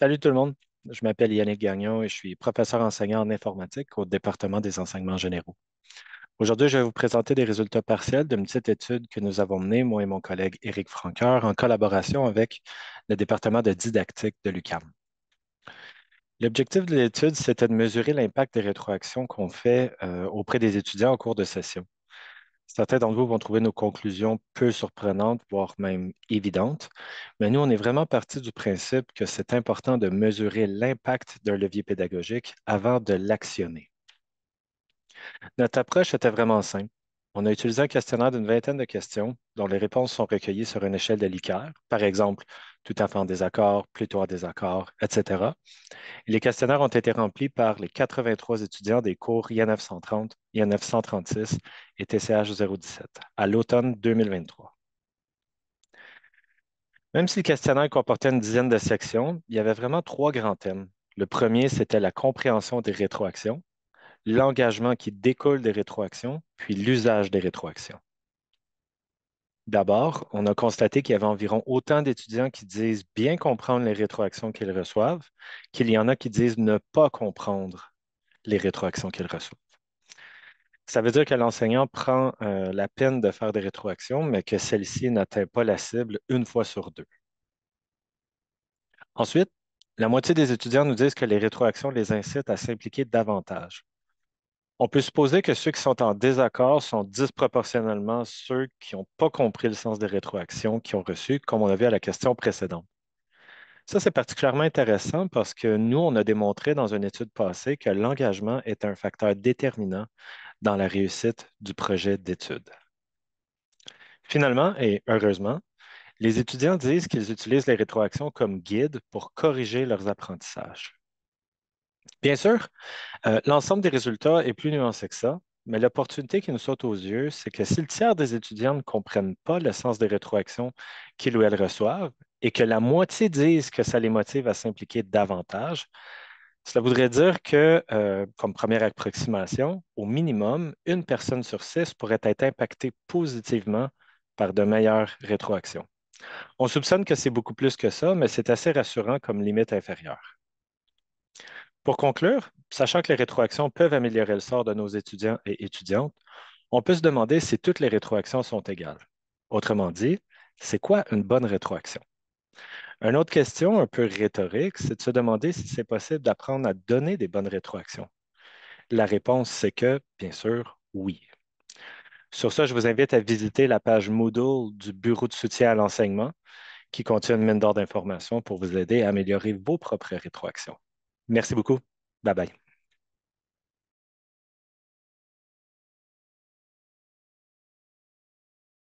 Salut tout le monde, je m'appelle Yannick Gagnon et je suis professeur enseignant en informatique au département des enseignements généraux. Aujourd'hui, je vais vous présenter des résultats partiels d'une petite étude que nous avons menée, moi et mon collègue Éric Franqueur, en collaboration avec le département de didactique de l'UQAM. L'objectif de l'étude, c'était de mesurer l'impact des rétroactions qu'on fait auprès des étudiants en cours de session. Certains d'entre vous vont trouver nos conclusions peu surprenantes, voire même évidentes, mais nous, on est vraiment parti du principe que c'est important de mesurer l'impact d'un levier pédagogique avant de l'actionner. Notre approche était vraiment simple. On a utilisé un questionnaire d'une vingtaine de questions dont les réponses sont recueillies sur une échelle de Likert, par exemple, tout à fait en désaccord, plutôt en désaccord, etc. Et les questionnaires ont été remplis par les 83 étudiants des cours INF 130, INF 136 et TCH 017 à l'automne 2023. Même si le questionnaire comportait une dizaine de sections, il y avait vraiment trois grands thèmes. Le premier, c'était la compréhension des rétroactions, l'engagement qui découle des rétroactions, puis l'usage des rétroactions. D'abord, on a constaté qu'il y avait environ autant d'étudiants qui disent bien comprendre les rétroactions qu'ils reçoivent qu'il y en a qui disent ne pas comprendre les rétroactions qu'ils reçoivent. Ça veut dire que l'enseignant prend la peine de faire des rétroactions, mais que celle-ci n'atteint pas la cible une fois sur deux. Ensuite, la moitié des étudiants nous disent que les rétroactions les incitent à s'impliquer davantage. On peut supposer que ceux qui sont en désaccord sont disproportionnellement ceux qui n'ont pas compris le sens des rétroactions qu'ils ont reçues, comme on a vu à la question précédente. Ça, c'est particulièrement intéressant parce que nous, on a démontré dans une étude passée que l'engagement est un facteur déterminant dans la réussite du projet d'étude. Finalement, et heureusement, les étudiants disent qu'ils utilisent les rétroactions comme guide pour corriger leurs apprentissages. Bien sûr, l'ensemble des résultats est plus nuancé que ça, mais l'opportunité qui nous saute aux yeux, c'est que si le tiers des étudiants ne comprennent pas le sens des rétroactions qu'ils ou elles reçoivent et que la moitié disent que ça les motive à s'impliquer davantage, cela voudrait dire que, comme première approximation, au minimum, une personne sur six pourrait être impactée positivement par de meilleures rétroactions. On soupçonne que c'est beaucoup plus que ça, mais c'est assez rassurant comme limite inférieure. Pour conclure, sachant que les rétroactions peuvent améliorer le sort de nos étudiants et étudiantes, on peut se demander si toutes les rétroactions sont égales. Autrement dit, c'est quoi une bonne rétroaction? Une autre question un peu rhétorique, c'est de se demander si c'est possible d'apprendre à donner des bonnes rétroactions. La réponse, c'est que, bien sûr, oui. Sur ça, je vous invite à visiter la page Moodle du Bureau de soutien à l'enseignement qui contient une mine d'or d'informations pour vous aider à améliorer vos propres rétroactions. Merci beaucoup. Bye bye.